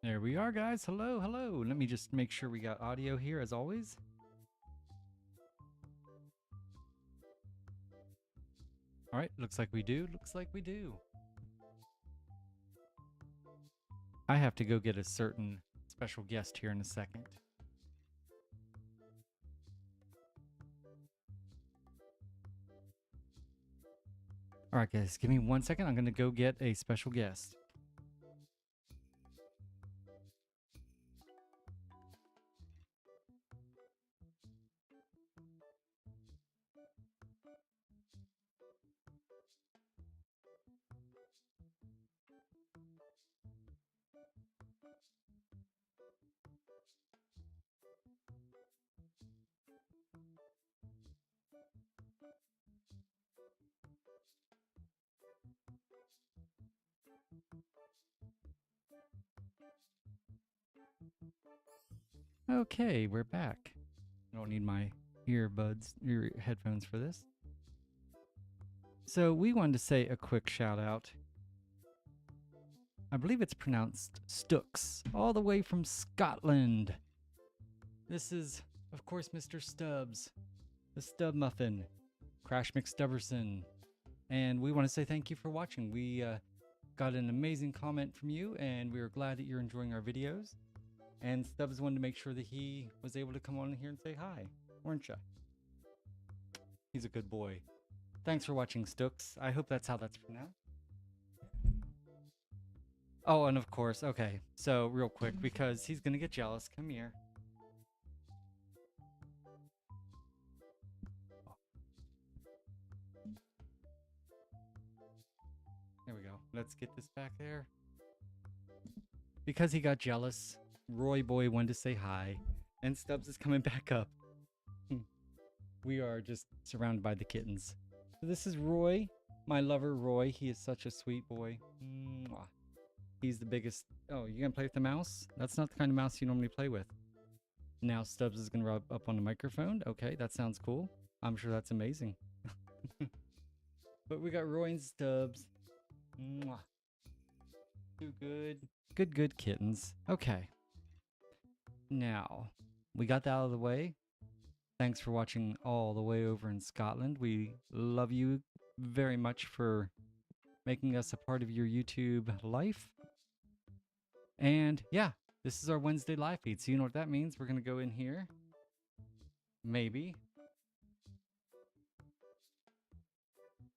There we are, guys. Hello, hello. Let me just make sure we got audio here as always. All right, looks like we do. Looks like we do. I have to go get a certain special guest here in a second. All right, guys, give me 1 second. I'm going to go get a special guest. Okay, we're back. I don't need my earbuds, headphones for this. So we wanted to say a quick shout out. I believe it's pronounced Stooks, all the way from Scotland. This is, of course, Mr. Stubbs, the Stub Muffin, Crash McStubberson. And we want to say thank you for watching. We got an amazing comment from you, and we are glad that you're enjoying our videos. And Stubbs wanted to make sure that he was able to come on here and say hi, weren't you? He's a good boy. Thanks for watching, Stooks. I hope that's how that's pronounced. Oh, and of course, okay, so real quick, because he's going to get jealous. Come here. There we go. Let's get this back there. Because he got jealous, Roy Boy wanted to say hi, and Stubbs is coming back up. We are just surrounded by the kittens. So this is Roy, my lover Roy. He is such a sweet boy. Mwah. He's the biggest. Oh, you gonna play with the mouse? That's not the kind of mouse you normally play with. Now Stubbs is gonna rub up on the microphone. Okay, that sounds cool. I'm sure that's amazing. But we got Roy and Stubbs. Mwah. Too good. Good kittens. Okay. Now, we got that out of the way. Thanks for watching all the way over in Scotland. We love you very much for making us a part of your YouTube life. And yeah, this is our Wednesday live feed. So you know what that means. We're going to go in here. Maybe.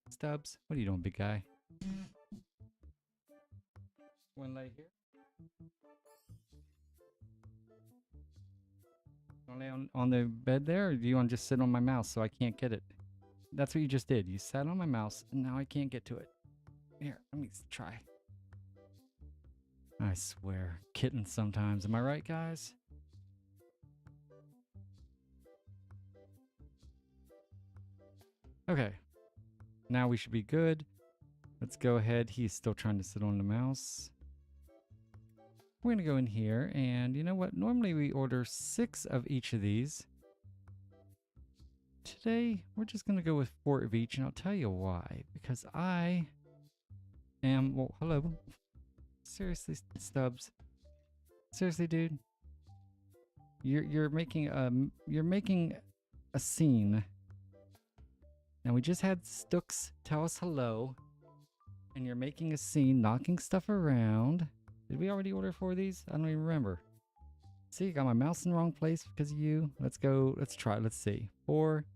Stubbs, what are you doing, big guy? One lay here. Want to lay on the bed there, or do you want to just sit on my mouse so I can't get it? That's what you just did. You sat on my mouse, and now I can't get to it. Here, let me try. I swear, kittens sometimes. Am I right, guys? Okay. Now we should be good. Let's go ahead. He's still trying to sit on the mouse. We're going to go in here, and you know what? Normally we order 6 of each of these. Today, we're just going to go with 4 of each, and I'll tell you why. Because I am... Well, hello. Seriously, Stubbs. Seriously, dude. You're making a scene. Now, we just had Stooks tell us hello, and you're making a scene, knocking stuff around. Did we already order 4 of these? I don't even remember. See, I got my mouse in the wrong place because of you. Let's go. Let's try. Let's see. 4.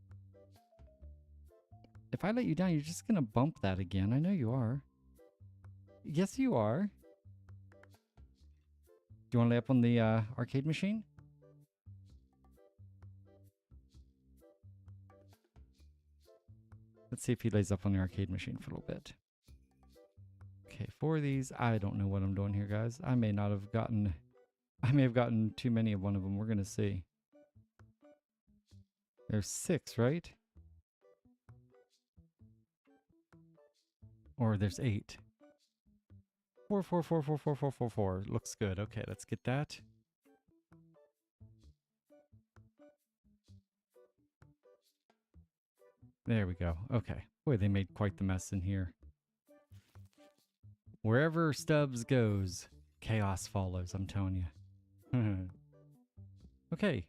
If I let you down, you're just going to bump that again. I know you are. Yes, you are. Do you want to lay up on the arcade machine? Let's see if he lays up on the arcade machine for a little bit. Okay, 4 of these. I don't know what I'm doing here, guys. I may have gotten too many of one of them. We're going to see. There's 6, right? Or there's 8. 4, 4, 4, 4, 4, 4, 4, 4. Looks good. Okay, let's get that. There we go. Okay. Boy, they made quite the mess in here. Wherever Stubbs goes, Chaos follows, I'm telling you. Okay.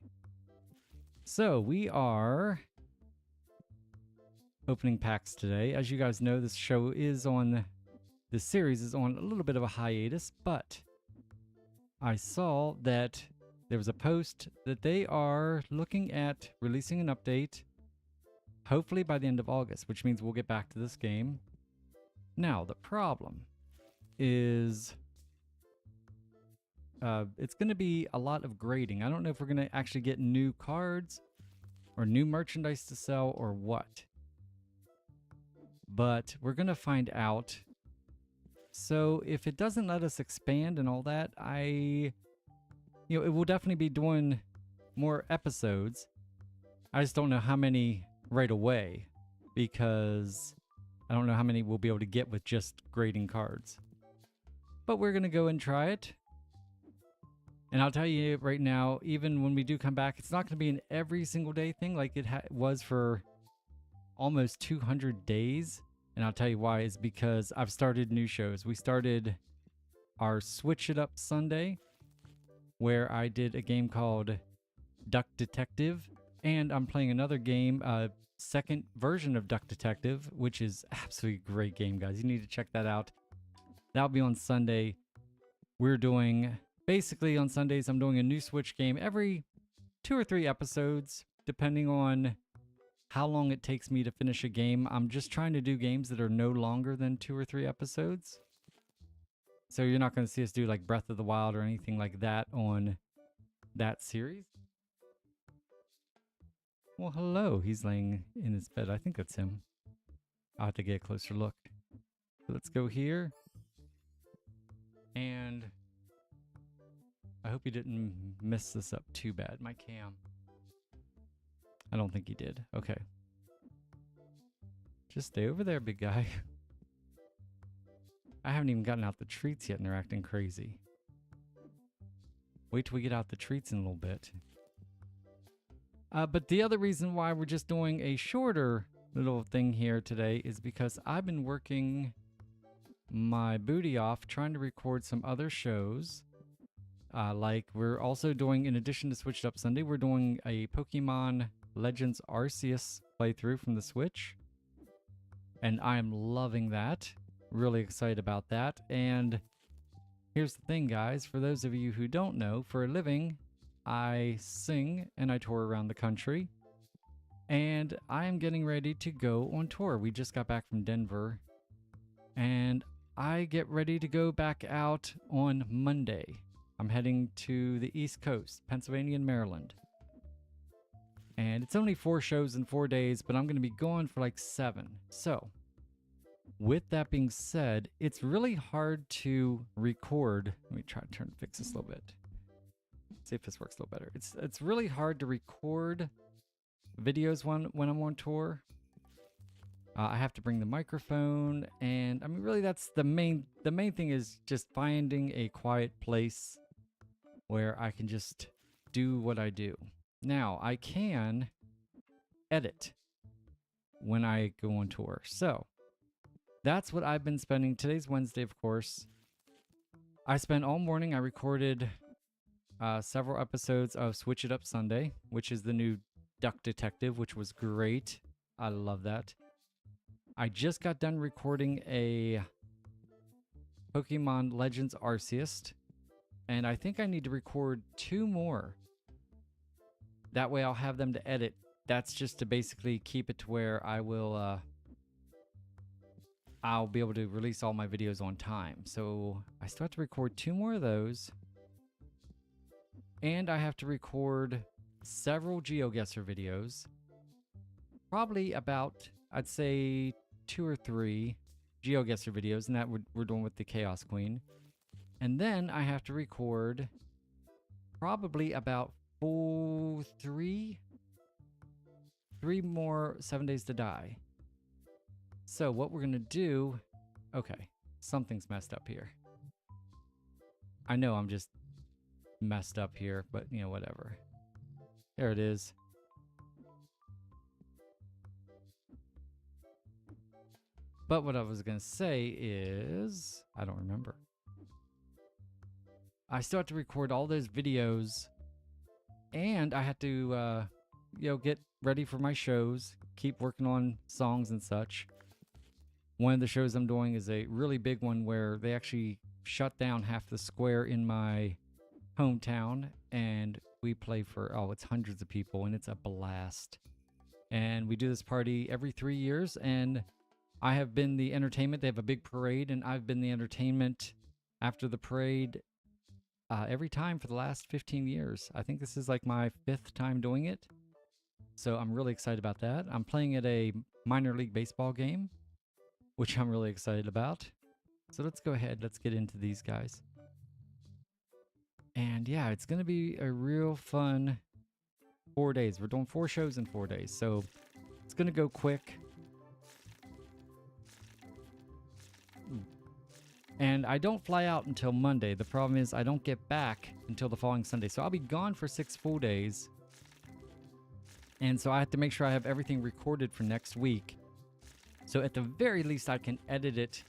So we are opening packs today. As you guys know, this series is on a little bit of a hiatus, but I saw that there was a post that they are looking at releasing an update, hopefully by the end of August, which means we'll get back to this game. Now, the problem is it's going to be a lot of grading. I don't know if we're going to actually get new cards or new merchandise to sell or what. But we're going to find out. So if it doesn't let us expand and all that, it will definitely be doing more episodes. I just don't know how many right away, because I don't know how many we'll be able to get with just grading cards. But we're going to go and try it. And I'll tell you right now, even when we do come back, it's not going to be an every single day thing like it was for almost 200 days. And I'll tell you why, is because I've started new shows. We started our Switch It Up Sunday, where I did a game called Duck Detective. And I'm playing another game, second version of Duck Detective, which is absolutely a great game, guys. You need to check that out. That'll be on Sunday. We're doing... Basically, on Sundays, I'm doing a new Switch game every 2 or 3 episodes, depending on how long it takes me to finish a game. I'm just trying to do games that are no longer than 2 or 3 episodes. So you're not going to see us do like Breath of the Wild or anything like that on that series. Well, hello. He's laying in his bed. I think that's him. I'll have to get a closer look. So let's go here. And... I hope he didn't mess this up too bad, my cam. I don't think he did. Okay. Just stay over there, big guy. I haven't even gotten out the treats yet and they're acting crazy. Wait till we get out the treats in a little bit. But the other reason why we're just doing a shorter little thing here today is because I've been working my booty off trying to record some other shows. Like we're also doing, in addition to Switch It Up Sunday, we're doing a Pokemon Legends Arceus playthrough from the Switch. And I'm loving that. Really excited about that. And here's the thing, guys. For those of you who don't know, for a living, I sing and I tour around the country. And I am getting ready to go on tour. We just got back from Denver. And I get ready to go back out on Monday. I'm heading to the East Coast, Pennsylvania and Maryland. And it's only 4 shows in 4 days, but I'm going to be gone for like 7. So, with that being said, it's really hard to record. Let me try to fix this a little bit. See if this works a little better. It's really hard to record videos when I'm on tour. I have to bring the microphone, and I mean, really, that's the main thing is just finding a quiet place where I can just do what I do. Now, I can edit when I go on tour. So, that's what I've been spending. Today's Wednesday, of course. I spent all morning. I recorded several episodes of Switch It Up Sunday, which is the new Duck Detective, which was great. I love that. I just got done recording a Pokemon Legends Arceus. And I think I need to record 2 more. That way I'll have them to edit. That's just to basically keep it to where I will, I'll be able to release all my videos on time. So I still have to record 2 more of those. And I have to record several GeoGuessr videos. Probably about, I'd say, 2 or 3 GeoGuessr videos. And that we're doing with the Chaos Queen. And then I have to record probably about 3 more 7 Days to Die. So what we're going to do... Okay, something's messed up here. I know I'm just messed up here, but, you know, whatever. There it is. But what I was going to say is... I don't remember. I still have to record all those videos, and I have to, get ready for my shows, keep working on songs and such. One of the shows I'm doing is a really big one where they actually shut down half the square in my hometown, and we play for, it's hundreds of people, and it's a blast. And we do this party every 3 years, and I have been the entertainment. They have a big parade, and I've been the entertainment after the parade every time for the last 15 years. I think this is like my 5th time doing it. So I'm really excited about that. I'm playing at a minor league baseball game, which I'm really excited about. So let's go ahead. Let's get into these guys. And yeah, it's going to be a real fun 4 days. We're doing 4 shows in 4 days. So it's going to go quick. And I don't fly out until Monday. The problem is I don't get back until the following Sunday. So I'll be gone for 6 full days. And so I have to make sure I have everything recorded for next week. So at the very least, I can edit it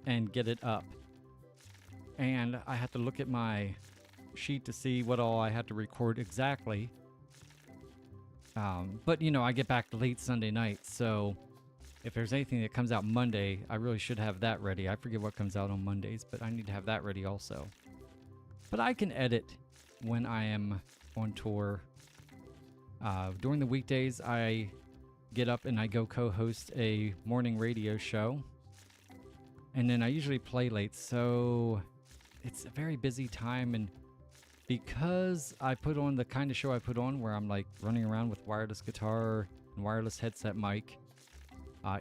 and get it up. And I have to look at my sheet to see what all I have to record exactly. But, I get back late Sunday night. So if there's anything that comes out Monday, I really should have that ready. I forget what comes out on Mondays, but I need to have that ready also. But I can edit when I am on tour. During the weekdays, I get up and I go co-host a morning radio show. And then I usually play late, so it's a very busy time. And because I put on the kind of show I put on where I'm like running around with wireless guitar and wireless headset mic,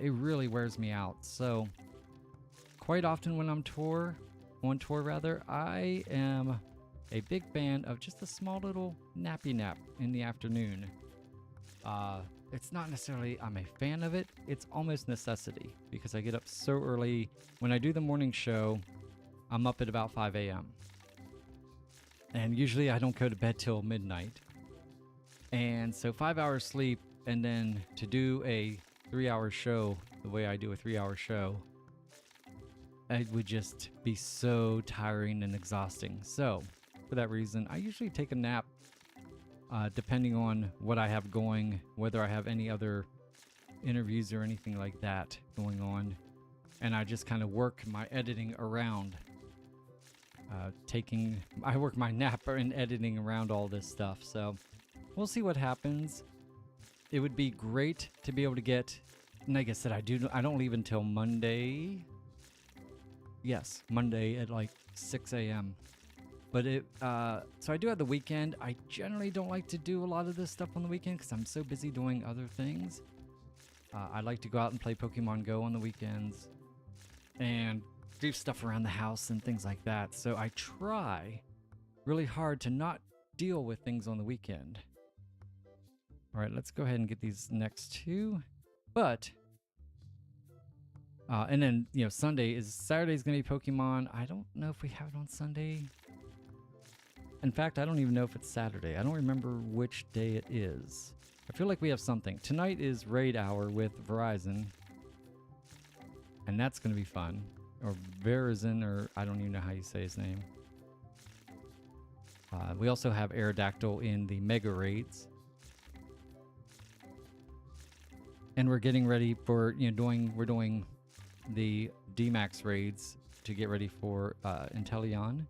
it really wears me out. So quite often when I'm on tour, I am a big fan of just a small little nappy nap in the afternoon. It's not necessarily I'm a fan of it, it's almost necessity because I get up so early. When I do the morning show, I'm up at about 5 a.m. And usually I don't go to bed till midnight. And so 5 hours sleep, and then to do a 3-hour show the way I do a 3-hour show, it would just be so tiring and exhausting. So for that reason, I usually take a nap depending on what I have going, whether I have any other interviews or anything like that going on. And I just kind of work my editing around I work my nap and editing around all this stuff. So we'll see what happens. It would be great to be able to get, and like I said, I don't leave until Monday. Yes, Monday at like 6 a.m. But so I do have the weekend. I generally don't like to do a lot of this stuff on the weekend because I'm so busy doing other things. I like to go out and play Pokemon Go on the weekends and do stuff around the house and things like that. So I try really hard to not deal with things on the weekend. All right, let's go ahead and get these next 2. But and then Saturday's gonna be Pokemon. I don't know if we have it on Sunday. In fact, I don't even know if it's Saturday. I don't remember which day it is. I feel like we have something. Tonight is Raid Hour with Verizon, and that's gonna be fun. Or Verizon, or I don't even know how you say his name. We also have Aerodactyl in the Mega Raids. And we're getting ready for, we're doing the D-Max raids to get ready for Inteleon.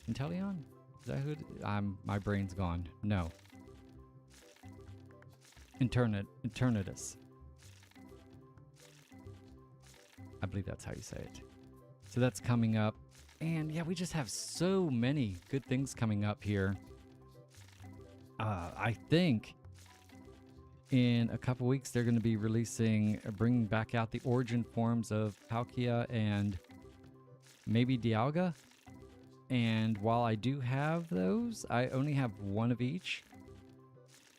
Inteleon? Is that who it is? My brain's gone. No. Eternatus. I believe that's how you say it. So that's coming up. And yeah, we just have so many good things coming up here. I think in a couple weeks they're going to be bringing back out the origin forms of Palkia and maybe Dialga. And while I do have those, I only have one of each.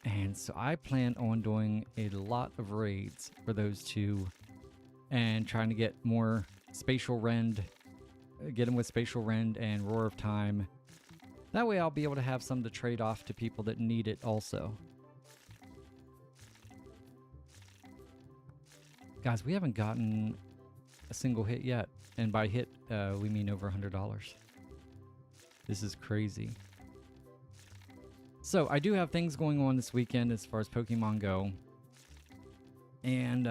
And so I plan on doing a lot of raids for those 2 and trying to get more Spatial Rend, get them with Spatial Rend and Roar of Time. That way I'll be able to have some to trade off to people that need it also. Guys, we haven't gotten a single hit yet. And by hit, we mean over $100. This is crazy. So I do have things going on this weekend as far as Pokemon go. And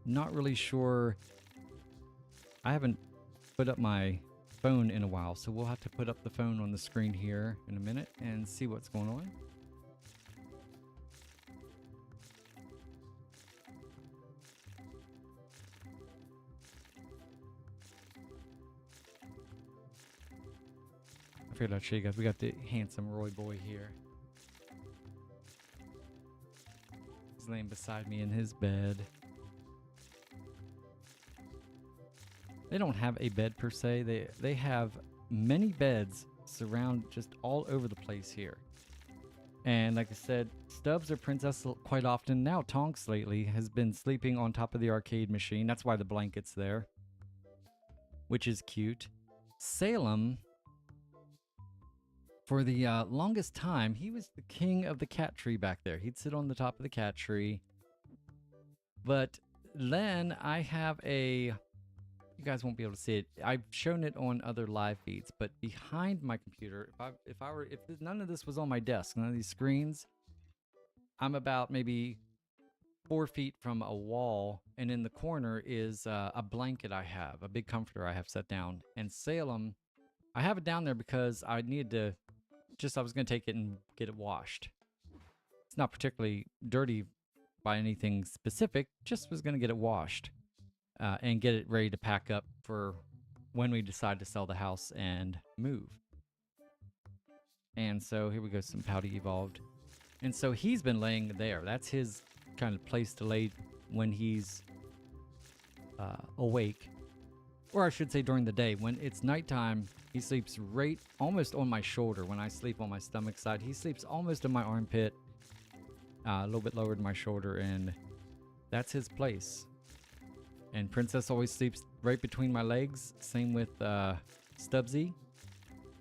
not really sure. I haven't put up my phone in a while, so we'll have to put up the phone on the screen here in a minute and see what's going on. I figured I'd show you guys. We got the handsome Roy boy here. He's laying beside me in his bed. They don't have a bed per se. They have many beds surround just all over the place here. And like I said, Stubbs or Princess quite often. Now Tonks lately has been sleeping on top of the arcade machine. That's why the blanket's there, which is cute. Salem, for the longest time, he was the king of the cat tree back there. He'd sit on the top of the cat tree. But then I have a... You guys won't be able to see it. I've shown it on other live feeds, but behind my computer, if none of this was on my desk, none of these screens, I'm about maybe 4 feet from a wall, and in the corner is a blanket I have, a big comforter I have set down. And Salem, I have it down there because I needed to, I was going to take it and get it washed. It's not particularly dirty by anything specific, just was going to get it washed. And get it ready to pack up for when we decide to sell the house and move. And so here we go, some Pouty evolved. And so he's been laying there. That's his kind of place to lay when he's awake. Or I should say during the day. When it's nighttime, he sleeps right almost on my shoulder. When I sleep on my stomach side, he sleeps almost in my armpit, a little bit lower than my shoulder, and that's his place. And Princess always sleeps right between my legs. Same with Stubbsy.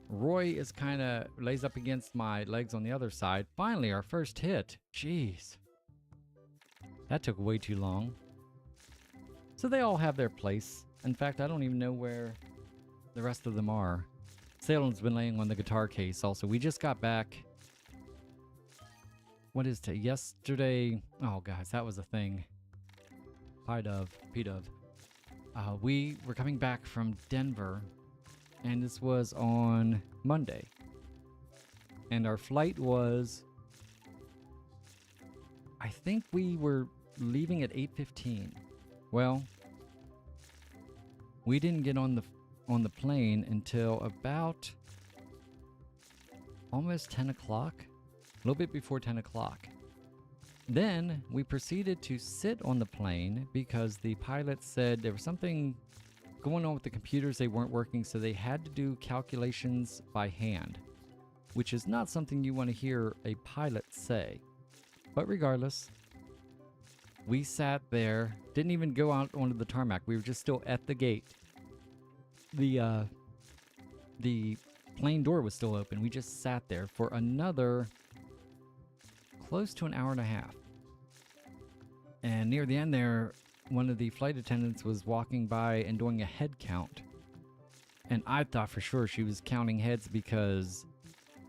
Roy is kind of lays up against my legs on the other side. Finally, our first hit. Jeez. That took way too long. So they all have their place. In fact, I don't even know where the rest of them are. Salem's been laying on the guitar case also. We just got back. What is today? Yesterday. Oh, guys, that was a thing. P-Dove. We were coming back from Denver, and this was on Monday. And our flight was, I think we were leaving at 8:15. Well, we didn't get on the plane until about almost 10 o'clock, a little bit before 10 o'clock. Then we proceeded to sit on the plane because the pilot said there was something going on with the computers. They weren't working, so they had to do calculations by hand, which is not something you want to hear a pilot say. But regardless, we sat there, didn't even go out onto the tarmac. We were just still at the gate. The plane door was still open. We just sat there for another close to an hour and a half. And near the end there, one of the flight attendants was walking by and doing a head count. And I thought for sure she was counting heads because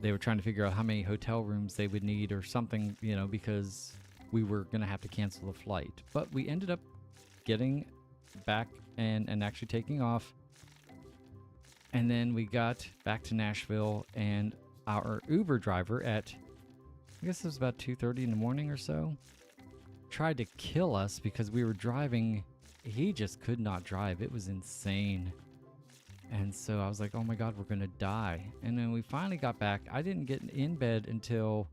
they were trying to figure out how many hotel rooms they would need or something, you know, because we were going to have to cancel the flight. But we ended up getting back and actually taking off. And then we got back to Nashville, and our Uber driver at, I guess it was about 2:30 in the morning or so, tried to kill us because we were driving. He just could not drive. It was insane. And so I was like, oh my God, we're going to die. And then we finally got back. I didn't get in bed until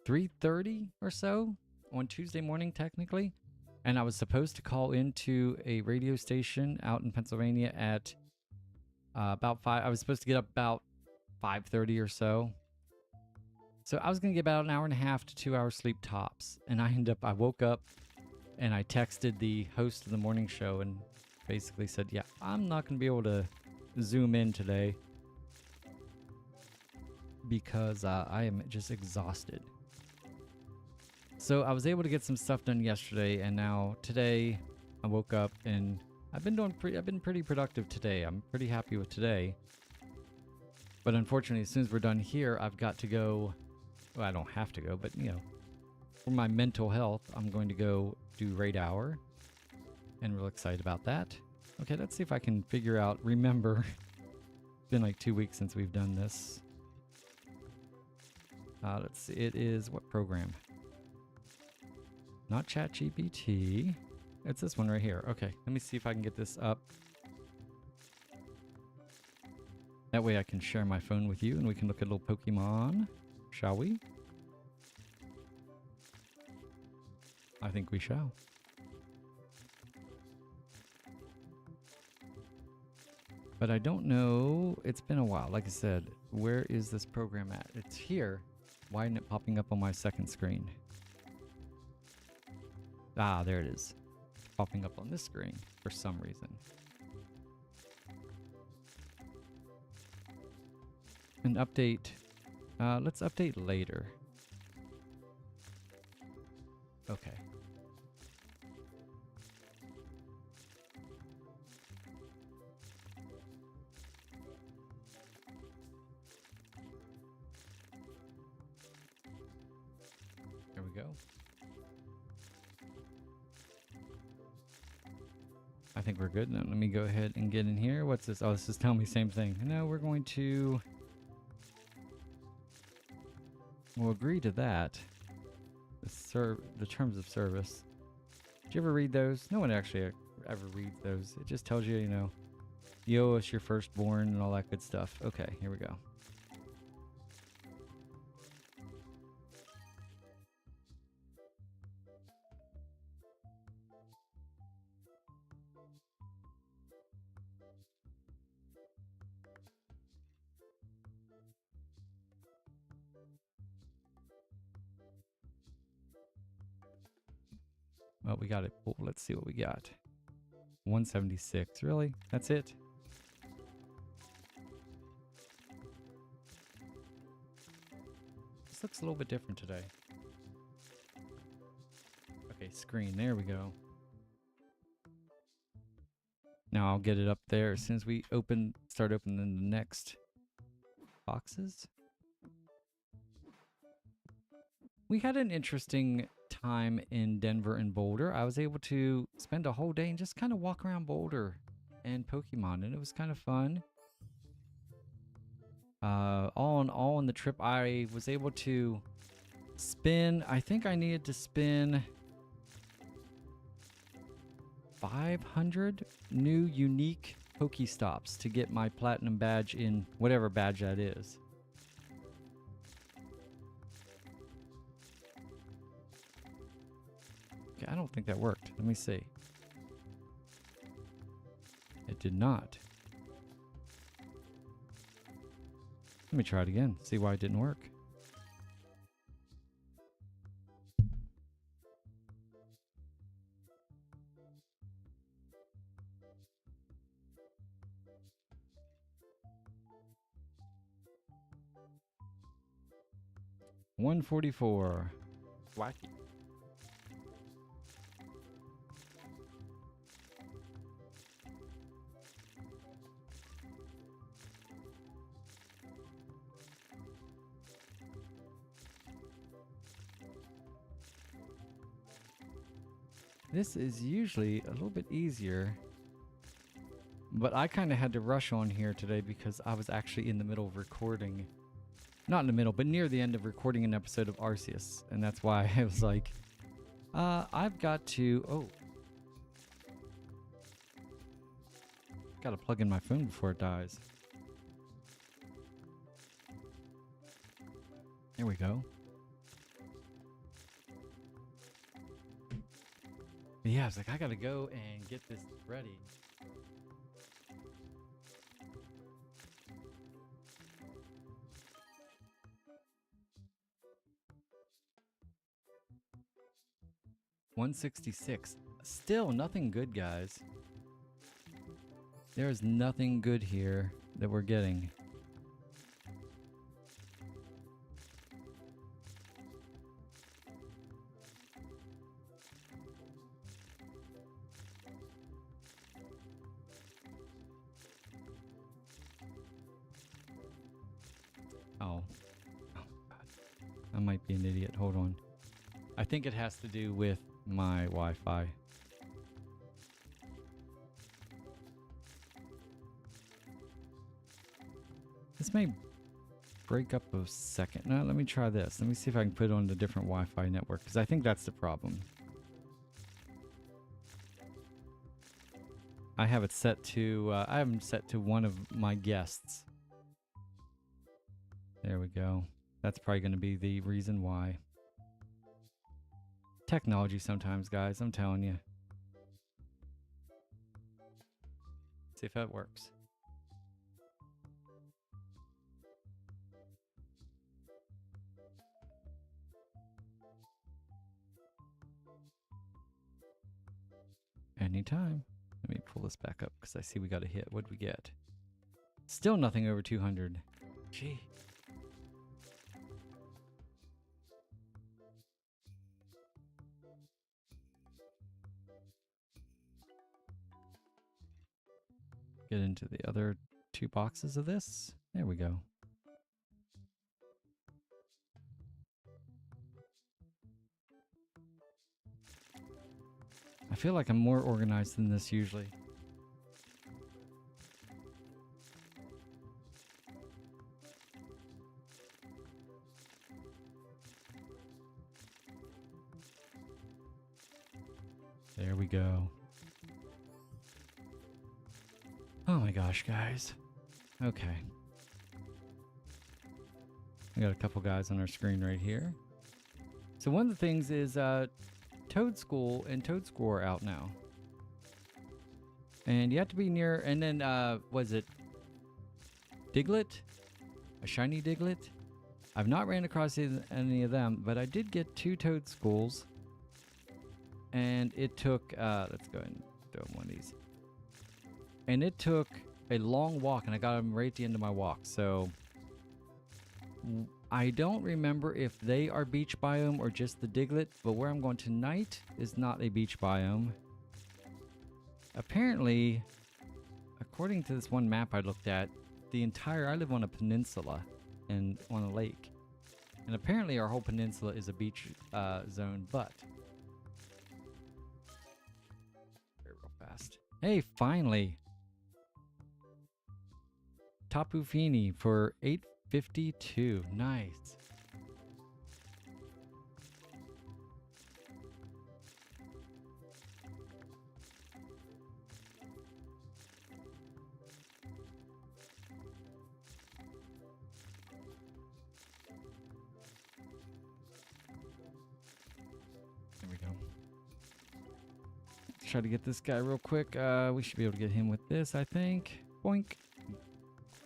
3:30 or so on Tuesday morning, technically. And I was supposed to call into a radio station out in Pennsylvania at about 5. I was supposed to get up about 5:30 or so. So I was going to get about an hour and a half to 2 hours sleep tops. And I woke up and I texted the host of the morning show and basically said, yeah, I'm not going to be able to zoom in today because I am just exhausted. So I was able to get some stuff done yesterday, and now today I woke up and I've been pretty productive today. I'm pretty happy with today. But unfortunately, as soon as we're done here, I've got to go. Well, I don't have to go, but you know, for my mental health, I'm going to go do raid hour. And real excited about that. Okay, let's see if I can figure out, remember. It's been like 2 weeks since we've done this. Let's see, it is what program? Not ChatGPT. It's this one right here. Okay, let me see if I can get this up. That way I can share my phone with you and we can look at little Pokemon, shall we? I think we shall. But I don't know, it's been a while. Like I said, where is this program at? It's here. Why isn't it popping up on my second screen? Ah, there it is. It's popping up on this screen for some reason. An update. Let's update later. Okay. There we go. I think we're good. Now let me go ahead and get in here. What's this? Oh, this is telling me same thing. No, we're going to... We'll agree to that. The terms of service. Did you ever read those? No one actually ever reads those. It just tells you, you know, you owe us your firstborn and all that good stuff. Okay, here we go. Well, we got it. Oh, let's see what we got. 176. Really? That's it? This looks a little bit different today. Okay, screen. There we go. Now I'll get it up there as soon as we start opening the next boxes. We had an interesting time in Denver and Boulder. I was able to spend a whole day and just kind of walk around Boulder and Pokemon, and it was kind of fun. All in all, on the trip, I was able to spin. I think I needed to spin 500 new unique Pokestops to get my platinum badge in whatever badge that is. Okay, I don't think that worked. Let me see. It did not. Let me try it again. See why it didn't work. $144. Wacky. This is usually a little bit easier, but I kind of had to rush on here today because I was actually in the middle of recording. Not in the middle, but near the end of recording an episode of Arceus. And that's why I was like, I've got to... Oh. Gotta plug in my phone before it dies. There we go. But yeah, I was like, I gotta go and get this ready. $166. Still nothing good, guys. There is nothing good here that we're getting. Oh. Oh, God. I might be an idiot. Hold on. I think it has to do with my Wi-Fi. This may break up a second. No, let me try this. Let me see if I can put it on a different Wi-Fi network, because I think that's the problem. I have it set to, I have them set to one of my guests. There we go. That's probably going to be the reason why. Technology sometimes, guys. I'm telling you. See if that works. Anytime. Let me pull this back up because I see we got a hit. What'd we get? Still nothing over 200. Gee. Get into the other 2 boxes of this. There we go. I feel like I'm more organized than this usually. There we go. Oh my gosh, guys. Okay. We got a couple guys on our screen right here. So one of the things is Toad School and Toad School are out now. And you have to be near, and then was it Diglett? A shiny Diglett? I've not ran across any of them, but I did get 2 Toad Schools. And it took, let's go ahead and throw one of these. And it took a long walk, and I got them right at the end of my walk. So I don't remember if they are beach biome or just the Diglett, but where I'm going tonight is not a beach biome. Apparently, according to this one map I looked at, I live on a peninsula and on a lake. And apparently our whole peninsula is a beach zone, but... Very real fast. Hey, finally! Tapu Fini for 852. Nice. There we go. Let's try to get this guy real quick. We should be able to get him with this, I think. Boink.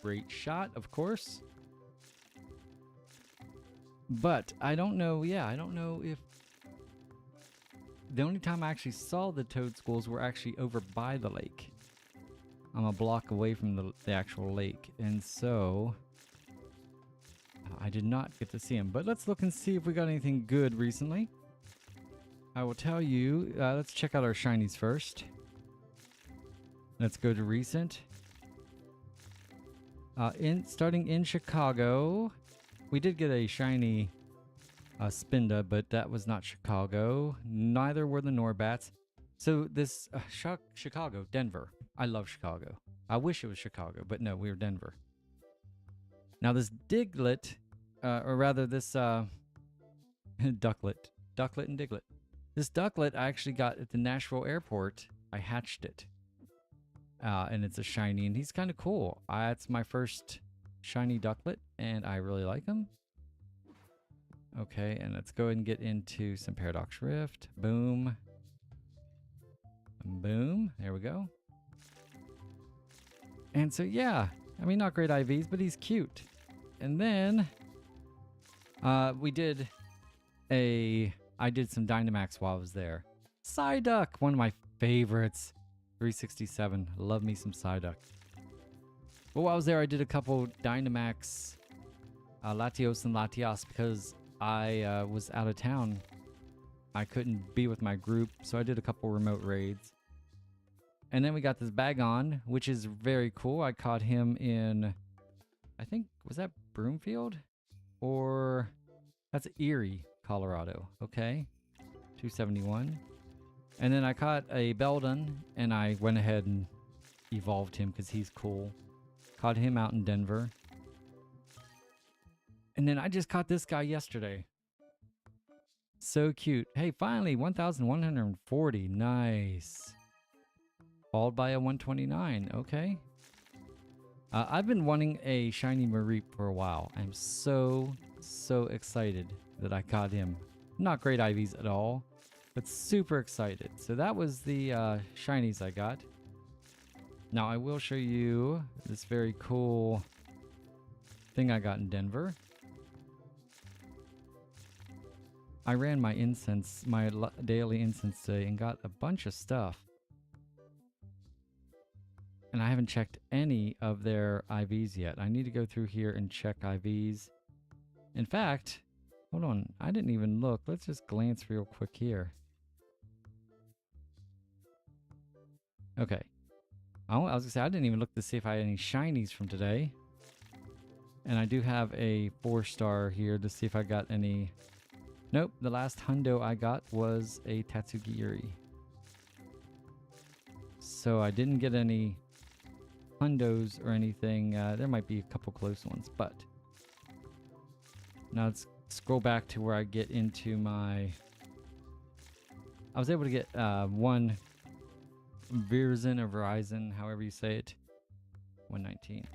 Great shot, of course. But I don't know, I don't know if... The only time I actually saw the Toad Schools were actually over by the lake. I'm a block away from the actual lake. And so... I did not get to see them. But let's look and see if we got anything good recently. I will tell you, let's check out our shinies first. Let's go to recent. Starting in Chicago, we did get a shiny Spinda, but that was not Chicago. Neither were the Norbats. So this Chicago, Denver. I love Chicago. I wish it was Chicago, but no, we were Denver. Now this Diglett, or rather this Ducklet and Diglett. This Ducklet I actually got at the Nashville airport. I hatched it. And it's a shiny, and he's kind of cool. It's my first shiny Ducklet, and I really like him. Okay, and let's go ahead and get into some Paradox Rift. Boom. Boom. There we go. And so, yeah. I mean, not great IVs, but he's cute. And then, I did some Dynamax while I was there. Psyduck, one of my favorites. 367. Love me some Psyduck. Well, while I was there, I did a couple Dynamax Latios and Latias because I was out of town. I couldn't be with my group, so I did a couple remote raids. And then we got this Bagon, which is very cool. I caught him in I think, was that Broomfield? Or that's Erie, Colorado. Okay. 271. And then I caught a Beldon, and I went ahead and evolved him because he's cool. Caught him out in Denver. And then I just caught this guy yesterday. So cute. Hey, finally, 1,140. Nice. Followed by a 129. Okay. I've been wanting a shiny Mareep for a while. I'm so excited that I caught him. Not great IVs at all, but super excited. So that was the shinies I got. Now I will show you this very cool thing I got in Denver. I ran my incense, my daily incense day, and got a bunch of stuff. And I haven't checked any of their IVs yet. I need to go through here and check IVs. In fact, hold on, I didn't even look. Let's just glance real quick here. Okay. I was gonna say, I didn't even look to see if I had any shinies from today. And I do have a 4-star here to see if I got any. Nope, the last hundo I got was a Tatsugiri. So I didn't get any hundos or anything. There might be a couple close ones, but now let's scroll back to where I get into my. I was able to get one Verizon or Verizon, however you say it, 119.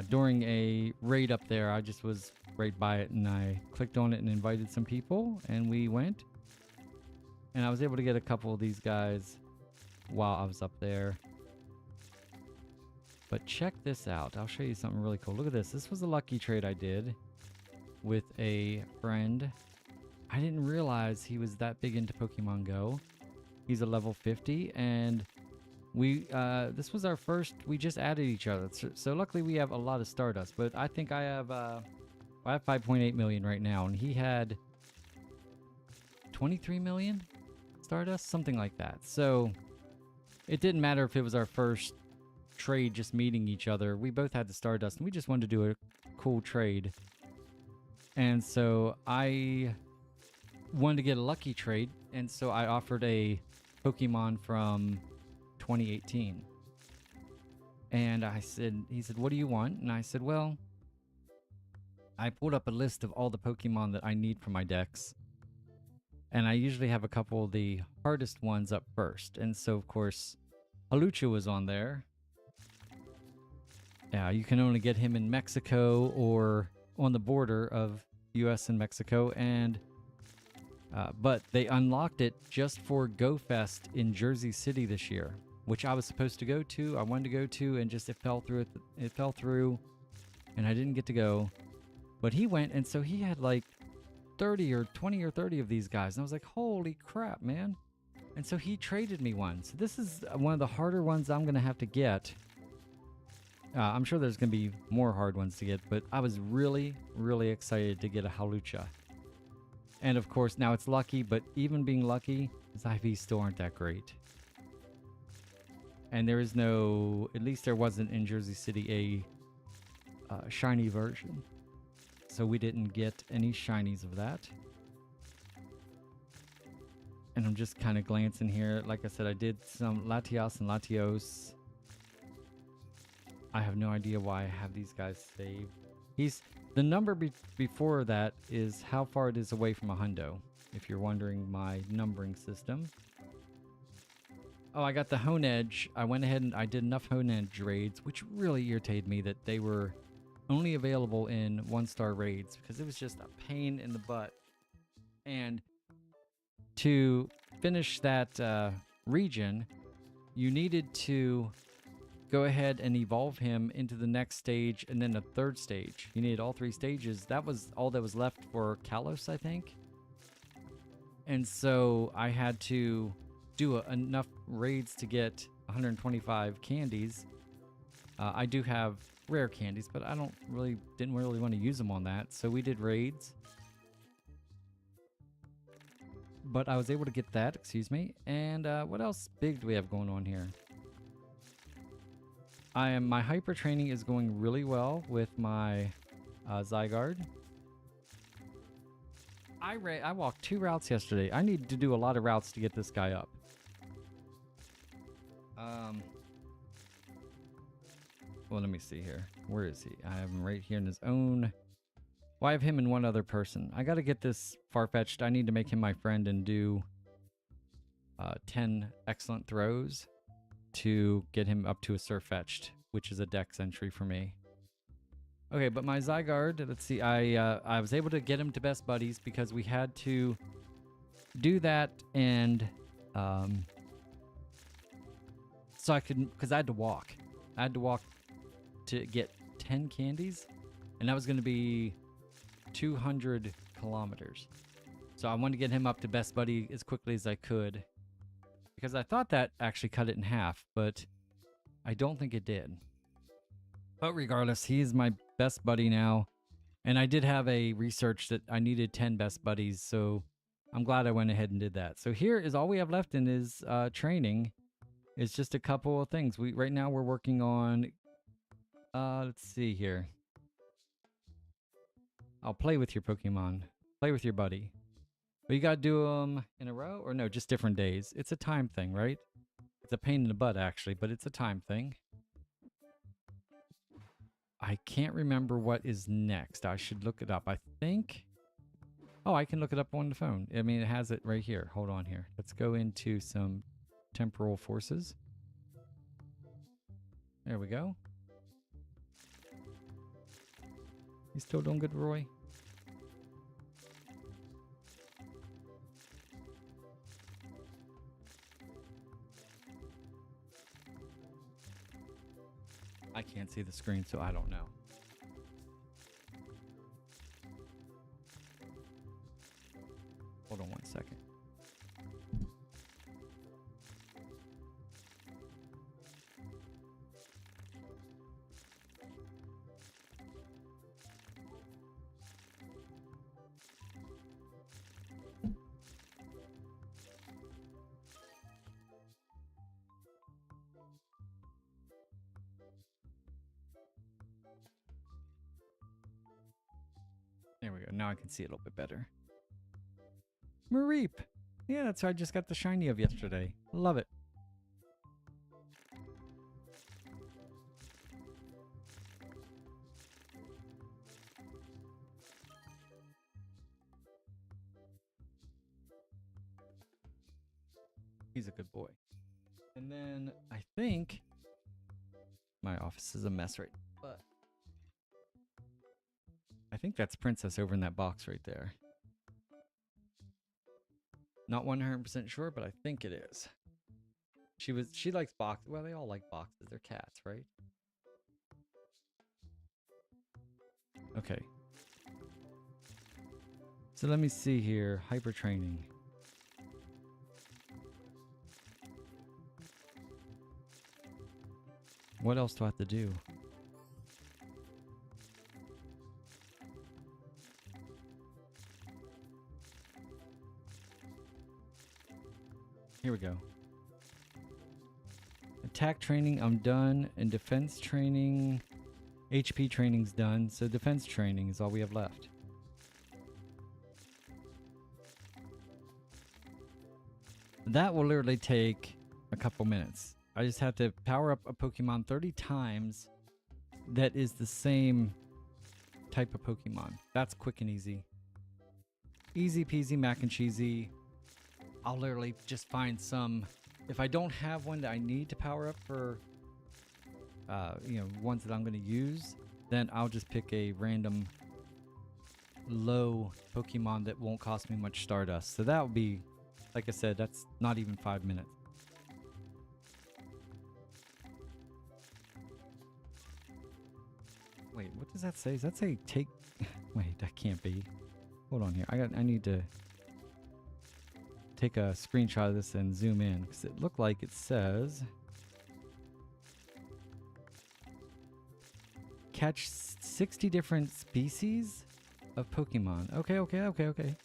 During a raid up there, I just was right by it, and I clicked on it and invited some people, and we went. And I was able to get a couple of these guys while I was up there. But check this out. I'll show you something really cool. Look at this. This was a lucky trade I did with a friend. I didn't realize he was that big into Pokemon Go. He's a level 50, and we this was our first. We just added each other, so luckily we have a lot of Stardust. But I think I have 5.8 million right now, and he had 23 million Stardust, something like that. So it didn't matter if it was our first trade, just meeting each other. We both had the Stardust, and we just wanted to do a cool trade. And so I wanted to get a lucky trade, and so I offered a Pokemon from 2018. And he said, what do you want? And I said, well, I pulled up a list of all the Pokemon that I need for my decks. And I usually have a couple of the hardest ones up first. And so, of course, Hawlucha was on there. Yeah, you can only get him in Mexico or on the border of US and Mexico. And but they unlocked it just for Go Fest in Jersey City this year, which I was supposed to go to. I wanted to go to, and just it fell through. It fell through, and I didn't get to go. But he went, and so he had like 30 or 20 or 30 of these guys, and I was like, holy crap, man. And so he traded me one. So this is one of the harder ones I'm going to have to get. I'm sure there's going to be more hard ones to get, but I was really excited to get a Hawlucha. And of course, now it's lucky, but even being lucky, his IVs still aren't that great. And there is no, at least there wasn't in Jersey City a shiny version. So we didn't get any shinies of that. And I'm just kind of glancing here. Like I said, I did some Latios and Latios. I have no idea why I have these guys saved. The number before that is how far it is away from a hundo, if you're wondering my numbering system. Oh, I got the Honedge. I went ahead and I did enough Honedge raids, which really irritated me that they were only available in 1-star raids, because it was just a pain in the butt. And to finish that region, you needed to go ahead and evolve him into the next stage, and then a third stage. You needed all 3 stages. That was all that was left for Kalos, I think. And so I had to do enough raids to get 125 candies. I do have rare candies, but I didn't really want to use them on that. So we did raids. But I was able to get that, excuse me. And what else big do we have going on here? my hyper training is going really well with my Zygarde. I walked 2 routes yesterday. I need to do a lot of routes to get this guy up. Well, let me see here. Where is he? I have him right here in his own. Well, I have him and one other person. I got to get this Farfetch'd. I need to make him my friend and do 10 excellent throws to get him up to a Surfetched, which is a dex entry for me. Okay, but my Zygarde, let's see. I was able to get him to best buddies because we had to do that, and so I could, because I had to walk. I had to walk to get 10 candies, and that was going to be 200 kilometers. So I wanted to get him up to best buddy as quickly as I could, because I thought that actually cut it in half, but I don't think it did. But regardless, he is my best buddy now, and I did have a research that I needed 10 best buddies, so I'm glad I went ahead and did that. So here is all we have left in his training. It's just a couple of things. Right now we're working on, let's see here. I'll play with your Pokemon. Play with your buddy. But you gotta do them in a row, or no, just different days. It's a time thing, right? It's a pain in the butt, actually, but it's a time thing. I can't remember what is next. I should look it up. I think... Oh, I can look it up on the phone. I mean, it has it right here. Hold on here. Let's go into some temporal forces. There we go. You still doing good, Roy? I can't see the screen, so I don't know. Hold on one second. There we go. Now I can see it a little bit better. Mareep! Yeah, that's what I just got the shiny of yesterday. Love it. He's a good boy. And then I think my office is a mess right now, but I think that's Princess over in that box right there. Not 100% sure, but I think it is. She likes boxes. Well, they all like boxes. They're cats, right? Okay. So let me see here. Hyper training. What else do I have to do? Here we go. Attack training, I'm done. And defense training, HP training's done. So defense training is all we have left. That will literally take a couple minutes. I just have to power up a Pokemon 30 times that is the same type of Pokemon. That's quick and easy. Easy peasy mac and cheesy. I'll literally just find some, if I don't have one that I need to power up for, you know, ones that I'm going to use, then I'll just pick a random low Pokemon that won't cost me much Stardust. So that would be, like I said, that's not even 5 minutes. Wait, what does that say? Does that say take? Wait, that can't be. Hold on here. I need to take a screenshot of this and zoom in, because it looked like it says catch 60 different species of Pokemon. Okay.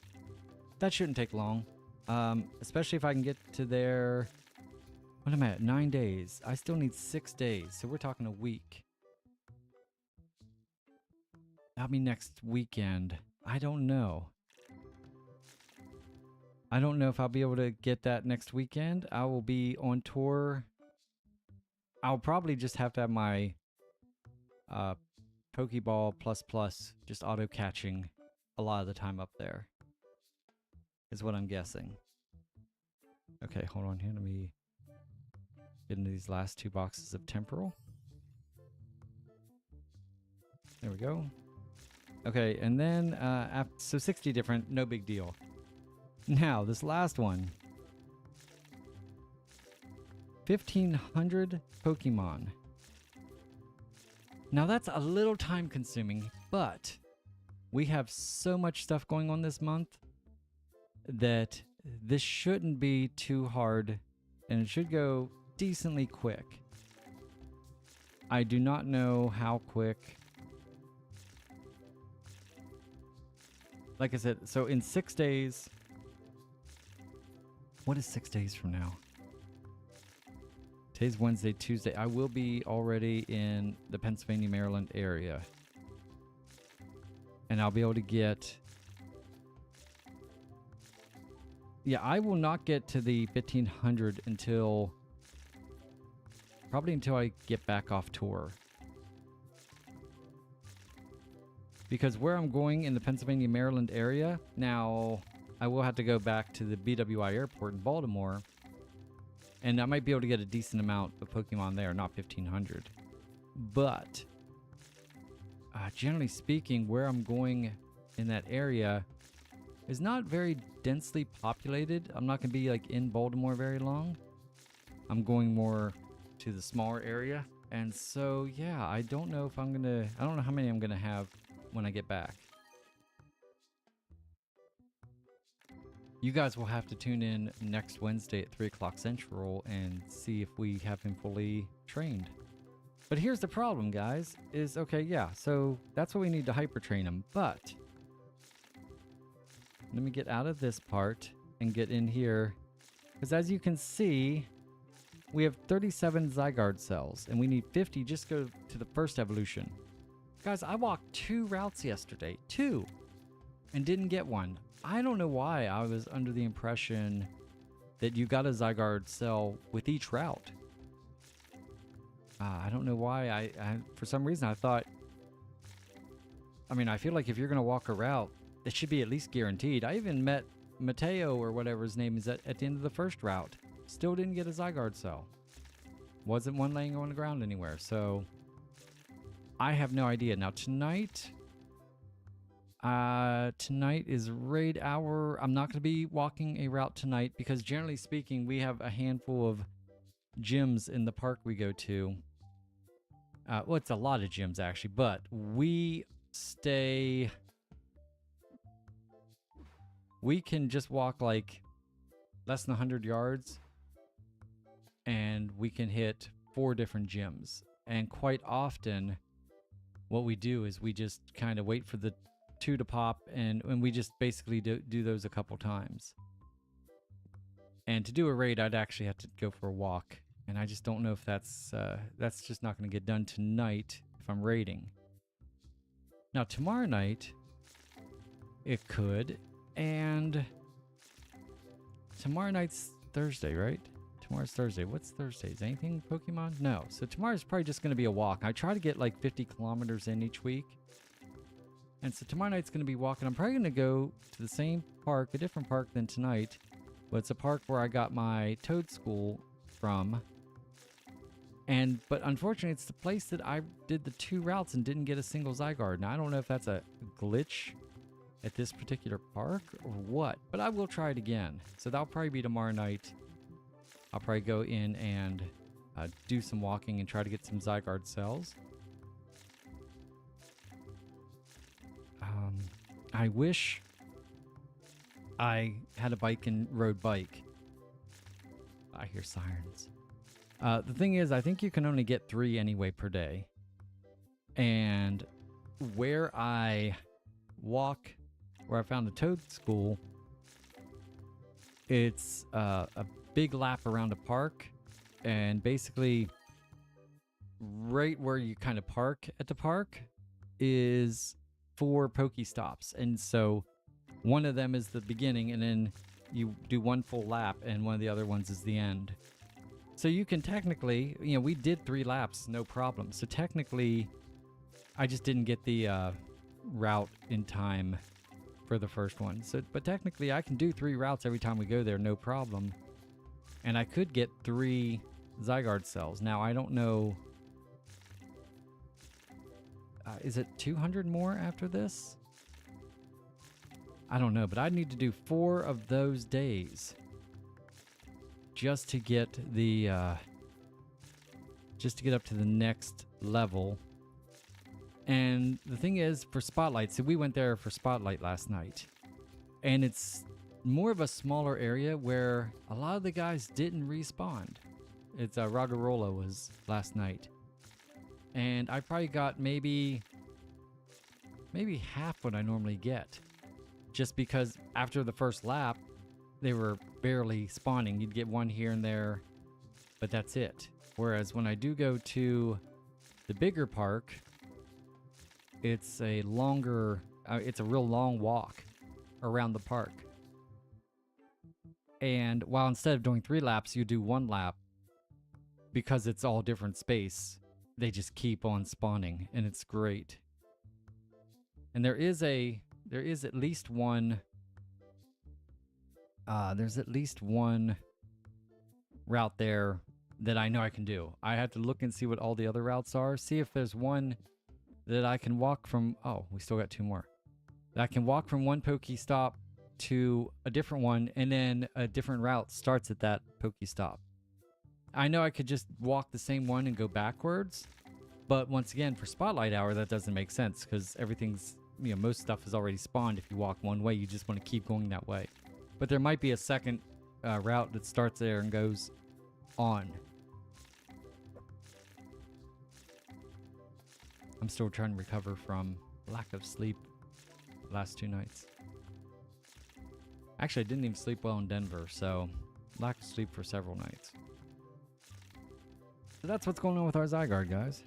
That shouldn't take long, especially if I can get to their What am I at? 9 days. I still need 6 days, so we're talking a week. That'll be next weekend. I don't know. I don't know if I'll be able to get that next weekend. I will be on tour. I'll probably just have to have my Pokeball plus just auto catching a lot of the time up there. Is what I'm guessing. Okay, hold on here. Let me get into these last 2 boxes of temporal. There we go. Okay, and then so 60 different, no big deal. Now, this last one. 1,500 Pokemon. Now that's a little time consuming, but we have so much stuff going on this month that this shouldn't be too hard and it should go decently quick. I do not know how quick. Like I said, so in 6 days, what is 6 days from now? Today's Wednesday, Tuesday. I will be already in the Pennsylvania, Maryland area. And I'll be able to get... Yeah, I will not get to the 1,500 until... Probably until I get back off tour. Because where I'm going in the Pennsylvania, Maryland area, now I will have to go back to the BWI airport in Baltimore. And I might be able to get a decent amount of Pokemon there, not 1,500. But, generally speaking, where I'm going in that area is not very densely populated. I'm not going to be like in Baltimore very long. I'm going more to the smaller area. And so, yeah, I don't know if I'm going to... I don't know how many I'm going to have when I get back. You guys will have to tune in next Wednesday at 3 o'clock Central and see if we have him fully trained. But here's the problem, guys, is, okay, yeah, so that's what we need to hyper train him, but let me get out of this part and get in here, because as you can see, we have 37 Zygarde cells, and we need 50 just to go to the first evolution. Guys, I walked 2 routes yesterday, 2, and didn't get one. I don't know why I was under the impression that you got a Zygarde cell with each route. I don't know why. I for some reason I thought... I mean, I feel like if you're going to walk a route, it should be at least guaranteed. I even met Mateo or whatever his name is at the end of the first route. Still didn't get a Zygarde cell. Wasn't one laying on the ground anywhere. So, I have no idea. Now, tonight is raid hour. I'm not going to be walking a route tonight because generally speaking, we have a handful of gyms in the park we go to. Well, it's a lot of gyms actually, but we can just walk like less than 100 yards and we can hit 4 different gyms. And quite often what we do is we just kind of wait for the 2 to pop and we just basically do those a couple times. And to do a raid, I'd actually have to go for a walk. And I just don't know if that's just not going to get done tonight if I'm raiding. Now, tomorrow night, it could. And tomorrow night's Thursday, right? Tomorrow's Thursday. What's Thursday? Is anything Pokemon? No. So tomorrow's probably just going to be a walk. I try to get like 50 kilometers in each week. And so tomorrow night's going to be walking. I'm probably going to go to the same park, a different park than tonight. But it's a park where I got my Toad School from. But unfortunately, it's the place that I did the 2 routes and didn't get a single Zygarde. Now, I don't know if that's a glitch at this particular park or what, but I will try it again. So that'll probably be tomorrow night. I'll probably go in and do some walking and try to get some Zygarde cells. I wish I had a bike and rode bike. I hear sirens. The thing is, I think you can only get 3 anyway per day. And where I found the Toad School, it's a big lap around a park. And basically, right where you kind of park at the park is 4 Pokestops. And so one of them is the beginning, and then you do one full lap, and one of the other ones is the end. So you can technically, you know, we did 3 laps, no problem. So technically, I just didn't get the route in time for the first one. So, but technically, I can do 3 routes every time we go there, no problem. And I could get 3 Zygarde cells. Now, I don't know. Is it 200 more after this? I don't know, but I need to do 4 of those days just to get the just to get up to the next level. And the thing is, for Spotlight, so we went there for Spotlight last night, and it's more of a smaller area where a lot of the guys didn't respawn. It's Ragarola was last night, and I probably got maybe half what I normally get, just because after the first lap they were barely spawning. You'd get 1 here and there, but that's it. Whereas when I do go to the bigger park, it's a longer, it's a real long walk around the park. And while instead of doing 3 laps, you do 1 lap, because it's all different space, they just keep on spawning, and it's great. And there is at least one, there's at least one route there that I know I can do. I have to look and see what all the other routes are, see if there's one that I can walk from. Oh, we still got 2 more. That I can walk from one Pokestop to a different one, and then a different route starts at that Pokestop. I know I could just walk the same one and go backwards, but once again, for Spotlight Hour, that doesn't make sense, because everything's, you know, most stuff is already spawned. If you walk one way, you just want to keep going that way. But there might be a second route that starts there and goes on. I'm still trying to recover from lack of sleep the last 2 nights. Actually, I didn't even sleep well in Denver, so lack of sleep for several nights. So that's what's going on with our Zygarde, guys.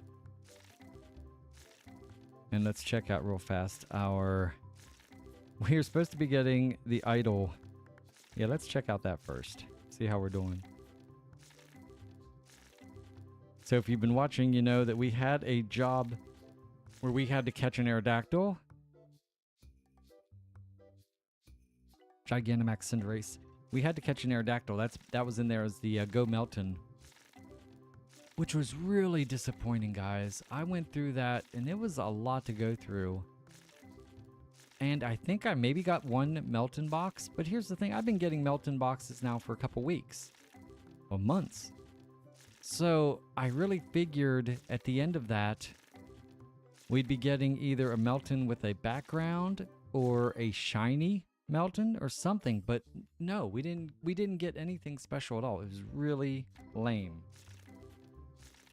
And let's check out real fast our... We're supposed to be getting the idol. Yeah, let's check out that first. See how we're doing. So if you've been watching, you know that we had a job where we had to catch an Aerodactyl. Gigantamax Cinderace. We had to catch an Aerodactyl. That was in there as the Go Melton, which was really disappointing, guys. I went through that, and it was a lot to go through. And I think I maybe got 1 Melton box, but here's the thing. I've been getting Melton boxes now for a couple weeks. Well, months. So I really figured at the end of that, we'd be getting either a Melton with a background or a shiny Melton or something, but no, we didn't get anything special at all. It was really lame.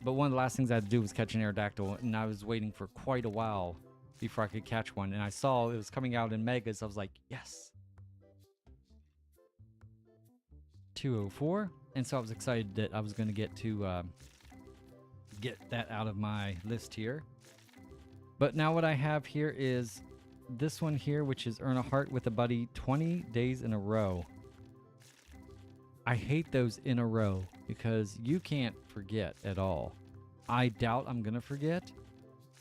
But one of the last things I had to do was catch an Aerodactyl, and I was waiting for quite a while before I could catch one, and I saw it was coming out in Megas. I was like, yes. 204, and so I was excited that I was going to get that out of my list here. But now what I have here is this one here, which is Earn a Heart with a Buddy 20 days in a row. I hate those in a row because you can't forget at all. I doubt I'm going to forget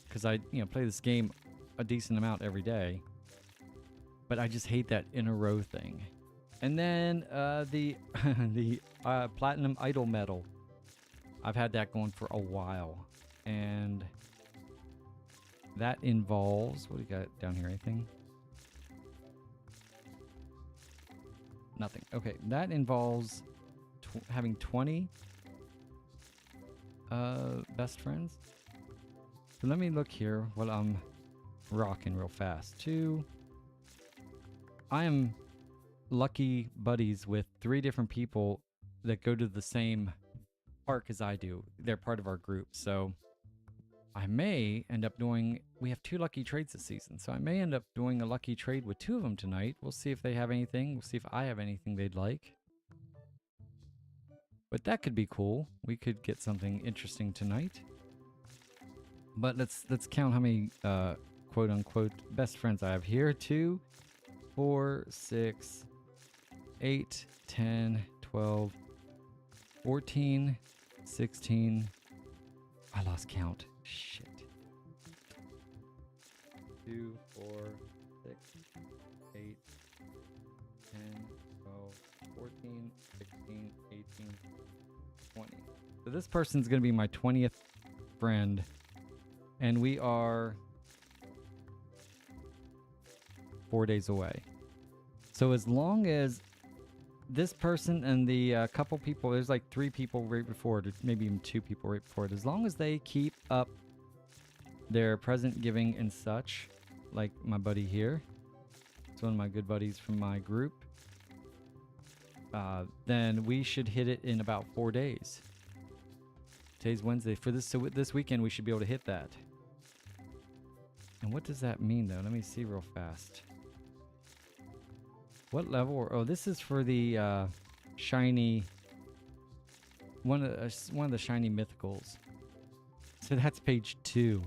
because I play this game a decent amount every day. But I just hate that in a row thing. And then the Platinum Idol Medal. I've had that going for a while. And that involves... What do you got down here? Anything? Nothing. Okay, that involves having 20 best friends. So let me look here while I'm rocking real fast. I am lucky buddies with 3 different people that go to the same park as I do. They're part of our group, so I may end up doing... We have 2 lucky trades this season, so I may end up doing a lucky trade with 2 of them tonight. We'll see if they have anything. We'll see if I have anything they'd like. But that could be cool. We could get something interesting tonight. But let's count how many quote unquote best friends I have here. 2, 4, 6, 8, 10, 12, 14, 16. I lost count. Shit. 2, 4, 6, 8, 10, 12, 14, 16, 18, 20. So this person's going to be my 20th friend. And we are 4 days away. So as long as this person and the couple people, there's like 3 people right before it, maybe even 2 people right before it, as long as they keep up their present giving and such, like my buddy here, it's one of my good buddies from my group, then we should hit it in about 4 days. Today's Wednesday. For this, so this weekend we should be able to hit that. And what does that mean though? Let me see real fast. What level? Oh, this is for the shiny, one of the shiny mythicals. So that's page 2.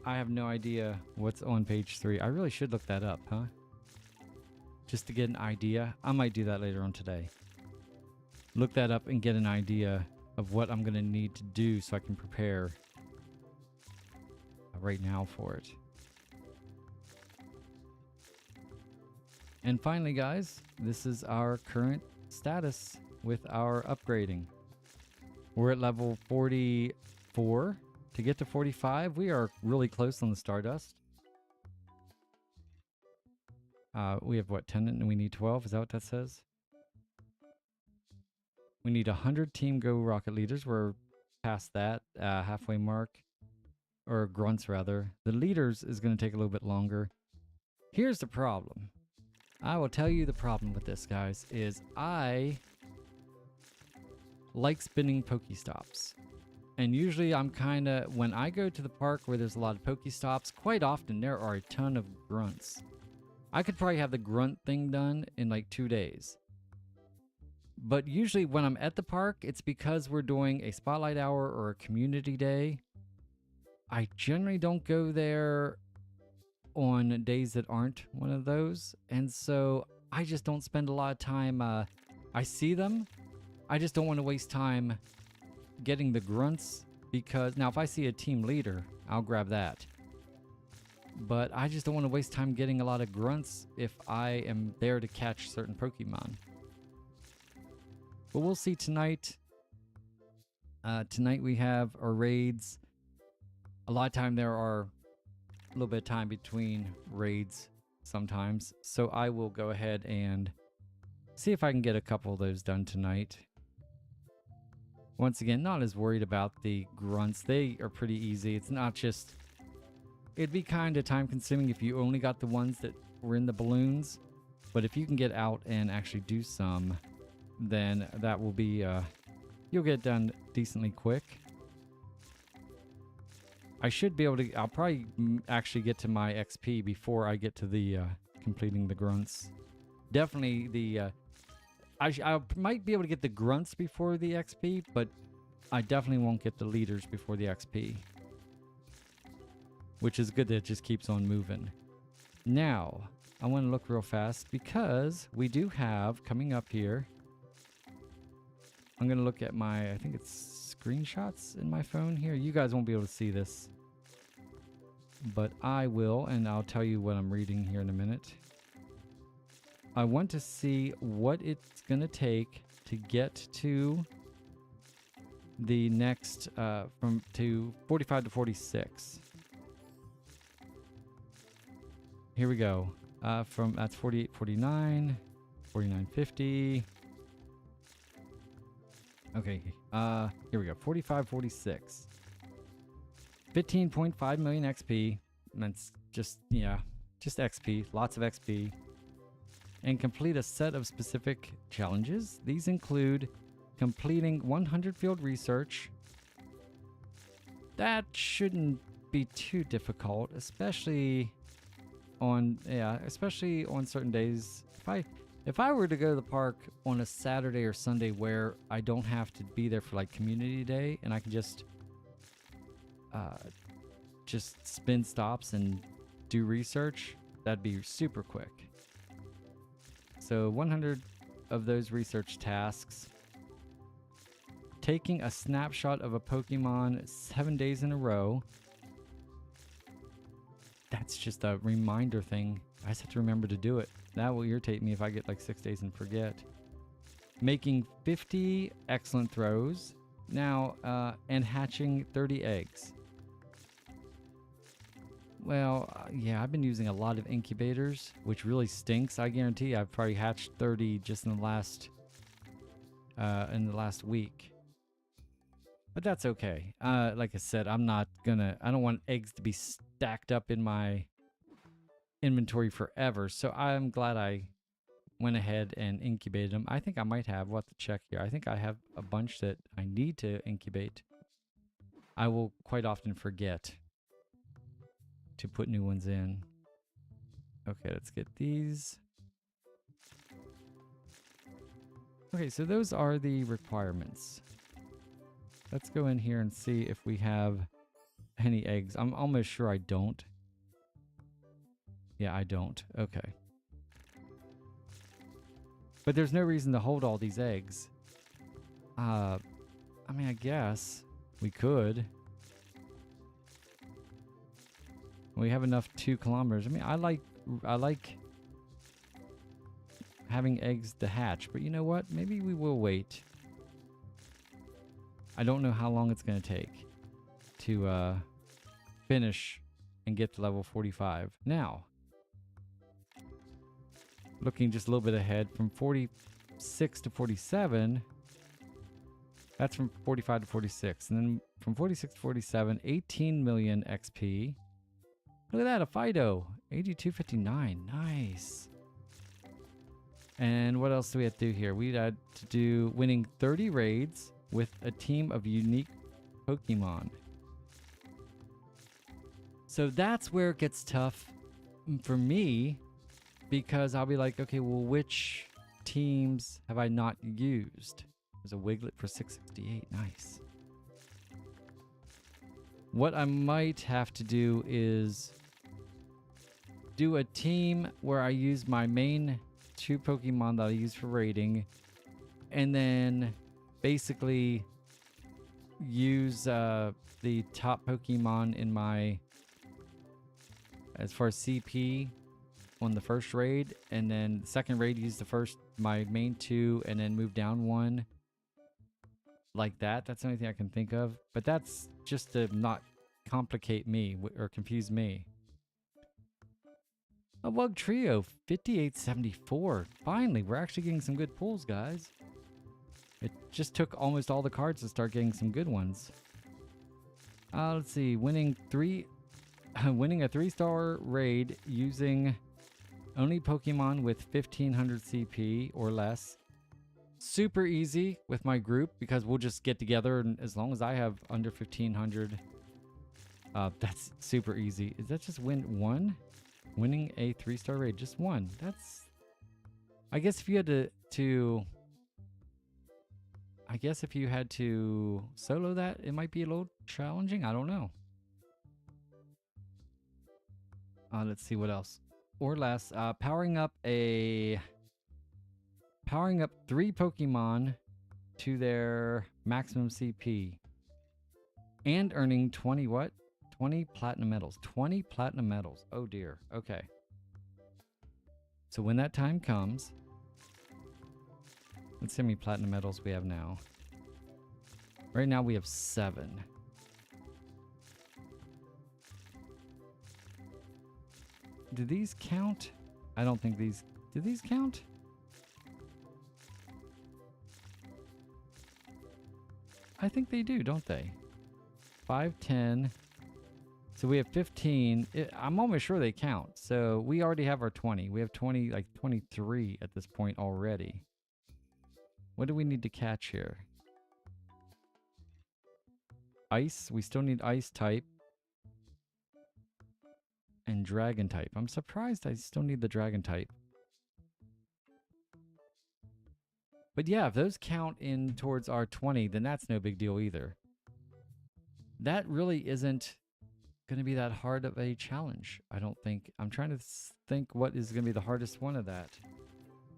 I have no idea what's on page 3. I really should look that up, huh? Just to get an idea. I might do that later on today. Look that up and get an idea of what I'm gonna need to do so I can prepare right now for it. And finally, guys, this is our current status with our upgrading. We're at level 44. To get to 45, we are really close on the Stardust. We have what, 10 and we need 12? Is that what that says? We need 100 Team Go Rocket Leaders. We're past that halfway mark. Or grunts, rather. The leaders is going to take a little bit longer. Here's the problem. I will tell you the problem with this, guys, is I like spinning Pokestops. And usually I'm kind of, when I go to the park where there's a lot of Pokestops, quite often there are a ton of grunts. I could probably have the grunt thing done in like 2 days. But usually when I'm at the park, it's because we're doing a spotlight hour or a community day. I generally don't go there on days that aren't one of those. And so I just don't spend a lot of time. I see them. I just don't want to waste time getting the grunts, because now if I see a team leader, I'll grab that. But I just don't want to waste time getting a lot of grunts if I am there to catch certain Pokemon. But we'll see tonight. Tonight we have our raids. A lot of time there are a little bit of time between raids sometimes. So I will go ahead and see if I can get a couple of those done tonight. Once again, not as worried about the grunts. They are pretty easy. It's not just... It'd be kind of time consuming if you only got the ones that were in the balloons. But if you can get out and actually do some, then that will be... you'll get done decently quick. I should be able to... I'll probably actually get to my XP before I get to the completing the grunts. Definitely the... I might be able to get the grunts before the XP, but I definitely won't get the leaders before the XP. Which is good that it just keeps on moving. Now, I want to look real fast because we do have, coming up here, I'm going to look at my, I think it's screenshots in my phone here. You guys won't be able to see this, but I will, and I'll tell you what I'm reading here in a minute. I want to see what it's going to take to get to the next, to 45 to 46. Here we go. That's 48, 49, 49, 50. Okay, here we go. 45, 46. 15.5 million XP. That's just, yeah, just XP. Lots of XP. And complete a set of specific challenges. These include completing 100 field research. That shouldn't be too difficult, especially on certain days. If I were to go to the park on a Saturday or Sunday where I don't have to be there for like community day and I can just spin stops and do research, that'd be super quick. So 100 of those research tasks. Taking a snapshot of a Pokemon 7 days in a row. That's just a reminder thing. I just have to remember to do it. That will irritate me if I get like 6 days and forget. Making 50 excellent throws. Now, and hatching 30 eggs. Well, yeah, I've been using a lot of incubators, which really stinks. I guarantee I've probably hatched 30 just in the last week. But that's okay. Like I said, I don't want eggs to be stacked up in my inventory forever. So I'm glad I went ahead and incubated them. I think I might have, we'll have to check here. I think I have a bunch that I need to incubate. I will quite often forget to put new ones in. Okay, let's get these. Okay, so those are the requirements. Let's go in here and see if we have any eggs. I'm almost sure I don't. Yeah, I don't. Okay. But there's no reason to hold all these eggs. I mean, I guess we could. We have enough 2 kilometers. I mean, I like having eggs to hatch, but you know what? Maybe we will wait. I don't know how long it's going to take to finish and get to level 45. Now, looking just a little bit ahead, from 46 to 47, that's from 45 to 46. And then from 46 to 47, 18 million XP. Look at that, a Fido, 8259, nice. And what else do we have to do here? We had to do winning 30 raids with a team of unique Pokemon. So that's where it gets tough for me, because I'll be like, okay, well, which teams have I not used? There's a Wiglet for 668, nice. What I might have to do is do a team where I use my main 2 Pokemon that I use for raiding, and then basically use the top Pokemon in my, as far as CP on the first raid, and then the second raid use my main 2 and then move down 1 like that. That's the only thing I can think of, but that's just to not complicate me or confuse me. A Wug Trio, 5874. Finally, we're actually getting some good pulls, guys. It just took almost all the cards to start getting some good ones. Let's see, winning a 3-star raid using only Pokemon with 1500 CP or less. Super easy with my group because we'll just get together, and as long as I have under 1500, that's super easy. Is that just win 1? Winning a 3-star raid, just 1. That's, I guess if you had to I guess if you had to solo that, it might be a little challenging. I don't know. Let's see what else. Or less. Powering up 3 Pokemon to their maximum CP. And earning 20 what? 20 platinum medals. 20 platinum medals. Oh dear. Okay. So when that time comes, let's see how many platinum medals we have now. Right now we have 7. Do these count? I don't think these... Do these count? I think they do, don't they? 5, 10. So we have 15. I'm almost sure they count. So we already have our 20. We have 20, like 23 at this point already. What do we need to catch here? Ice. We still need ice type. And dragon type. I'm surprised I still need the dragon type. But yeah, if those count in towards our 20, then that's no big deal either. That really isn't going to be that hard of a challenge, I don't think. I'm trying to think what is going to be the hardest one of that.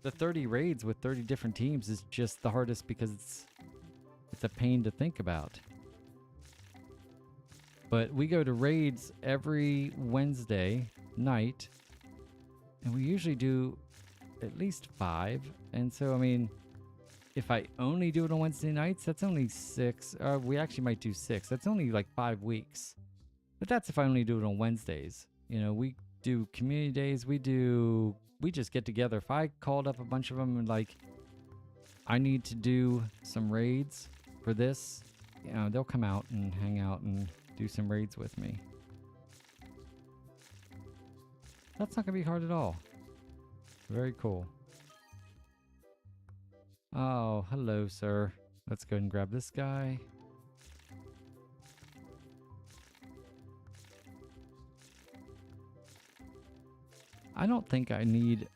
The 30 raids with 30 different teams is just the hardest because it's a pain to think about. But we go to raids every Wednesday night, and we usually do at least 5. And so, I mean, if I only do it on Wednesday nights, that's only 6. We actually might do 6. That's only like 5 weeks. But that's if I only do it on Wednesdays. You know, we do community days. We just get together. If I called up a bunch of them and like, I need to do some raids for this, you know, they'll come out and hang out and do some raids with me. That's not going to be hard at all. Very cool. Oh, hello, sir. Let's go and grab this guy. I don't think I need...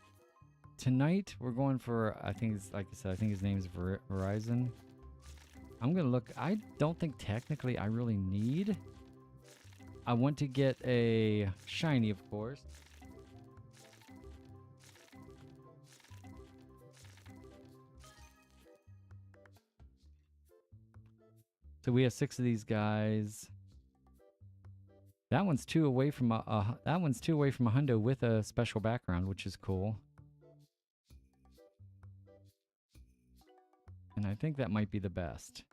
Tonight, we're going for, I think it's, like I said, I think his name is Verizon. I'm going to look... I don't think technically I really need... I want to get a shiny, of course. So we have 6 of these guys. That one's 2 away from a that one's 2 away from a hundo with a special background, which is cool. And I think that might be the best.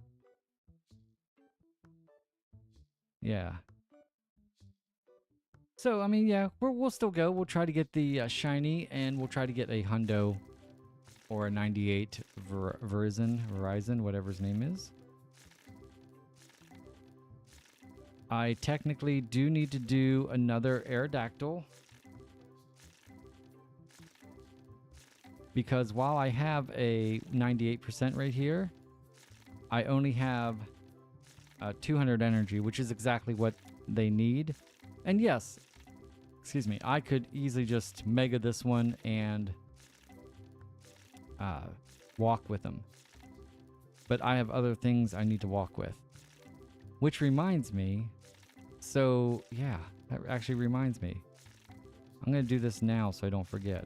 Yeah. So I mean, yeah, we'll still go. We'll try to get the shiny, and we'll try to get a hundo or a 98 Verizon, whatever his name is. I technically do need to do another Aerodactyl, because while I have a 98% right here, I only have 200 energy, which is exactly what they need. And yes, excuse me, I could easily just mega this one and walk with them. But I have other things I need to walk with. Which reminds me... So, yeah, that actually reminds me. I'm going to do this now so I don't forget.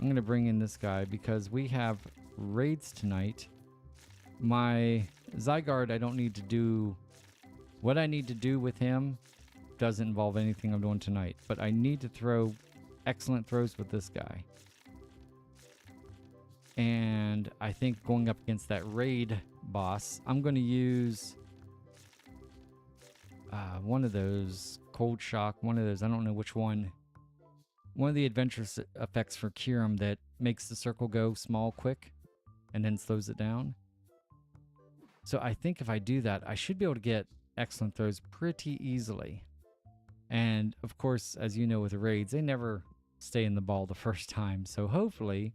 I'm going to bring in this guy because we have raids tonight. My Zygarde, I don't need to do... What I need to do with him doesn't involve anything I'm doing tonight. But I need to throw excellent throws with this guy. And I think going up against that raid boss, I'm going to use... one of those, Cold Shock, one of those, I don't know which one. One of the adventurous effects for Kyurem that makes the circle go small quick and then slows it down. So I think if I do that, I should be able to get excellent throws pretty easily. And of course, as you know with the raids, they never stay in the ball the first time. So hopefully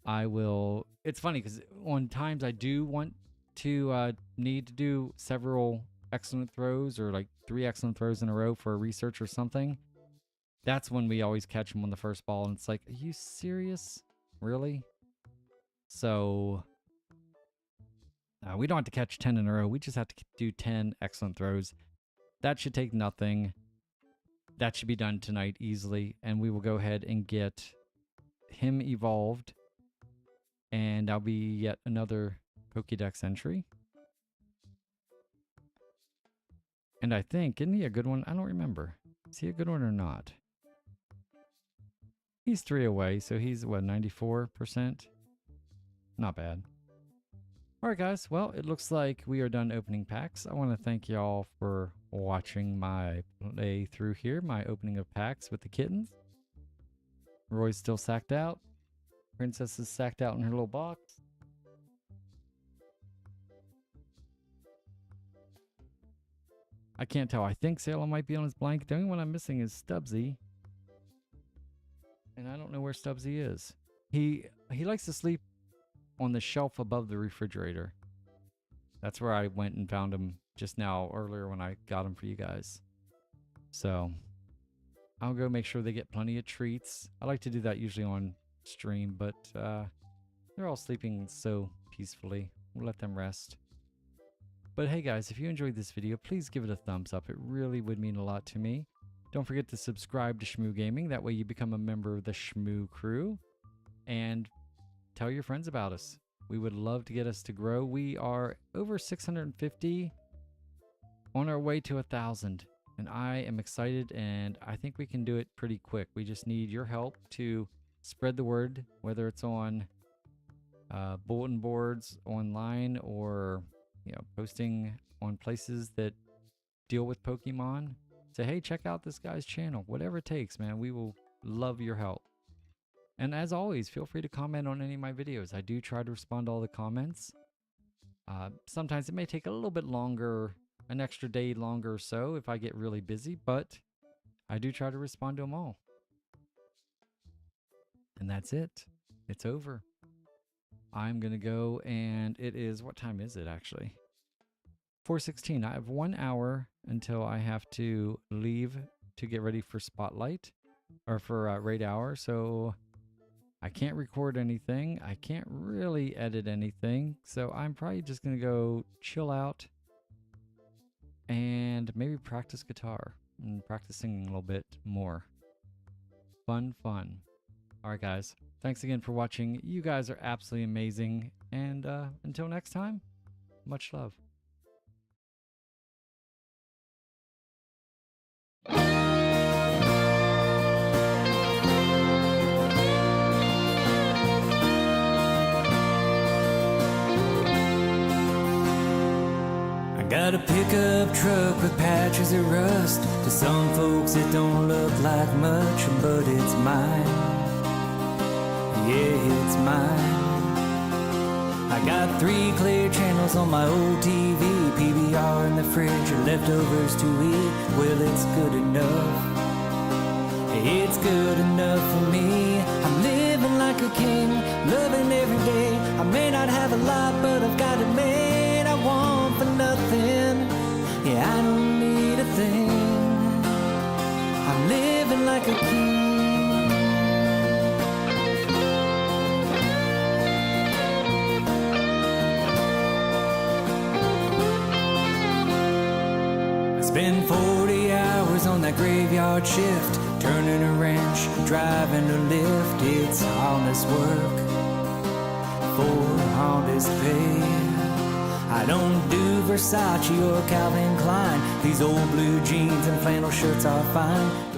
I will... It's funny because on times I do want to need to do several excellent throws, or like 3 excellent throws in a row for a research or something. That's when we always catch them on the first ball, and it's like, are you serious? Really? So we don't have to catch 10 in a row. We just have to do 10 excellent throws. That should take nothing. That should be done tonight easily, and we will go ahead and get him evolved, and that'll be yet another Pokédex entry. And I think, isn't he a good one? I don't remember. Is he a good one or not? He's 3 away, so he's, what, 94%? Not bad. Alright guys, well, it looks like we are done opening packs. I want to thank y'all for watching my playthrough here, my opening of packs with the kittens. Roy's still sacked out. Princess is sacked out in her little box. I can't tell. I think Salem might be on his blanket. The only one I'm missing is Stubbsy. And I don't know where Stubbsy is. He likes to sleep on the shelf above the refrigerator. That's where I went and found him just now, earlier when I got him for you guys. So, I'll go make sure they get plenty of treats. I like to do that usually on stream, but they're all sleeping so peacefully. We'll let them rest. But hey guys, if you enjoyed this video, please give it a thumbs up. It really would mean a lot to me. Don't forget to subscribe to Shmoo Gaming. That way you become a member of the Shmoo crew. And tell your friends about us. We would love to get us to grow. We are over 650, on our way to 1,000. And I am excited, and I think we can do it pretty quick. We just need your help to spread the word, whether it's on bulletin boards online, or posting on places that deal with Pokemon. Say, hey, check out this guy's channel. Whatever it takes, man. We will love your help. And as always, feel free to comment on any of my videos. I do try to respond to all the comments. Sometimes it may take a little bit longer, an extra day longer or so if I get really busy, but I do try to respond to them all. And that's it. It's over. I'm going to go, and it is, what time is it actually? 4:16. I have 1 hour until I have to leave to get ready for Spotlight, or for Raid Hour. So I can't record anything. I can't really edit anything. So I'm probably just going to go chill out and maybe practice guitar and practice singing a little bit more. Fun. All right, guys. Thanks again for watching. You guys are absolutely amazing. And until next time, much love. Got a pickup truck with patches of rust. To some folks it don't look like much, but it's mine. Yeah, it's mine. I got 3 clear channels on my old TV, PVR in the fridge, or leftovers to eat. Well, it's good enough. It's good enough for me. I'm living like a king, loving every day. I may not have a lot, but I've got it made. I want for nothing. Yeah, I don't need a thing. I'm living like a king. Spend 40 hours on that graveyard shift, turning a wrench, driving a lift. It's honest work for honest pay. I don't do Versace or Calvin Klein. These old blue jeans and flannel shirts are fine.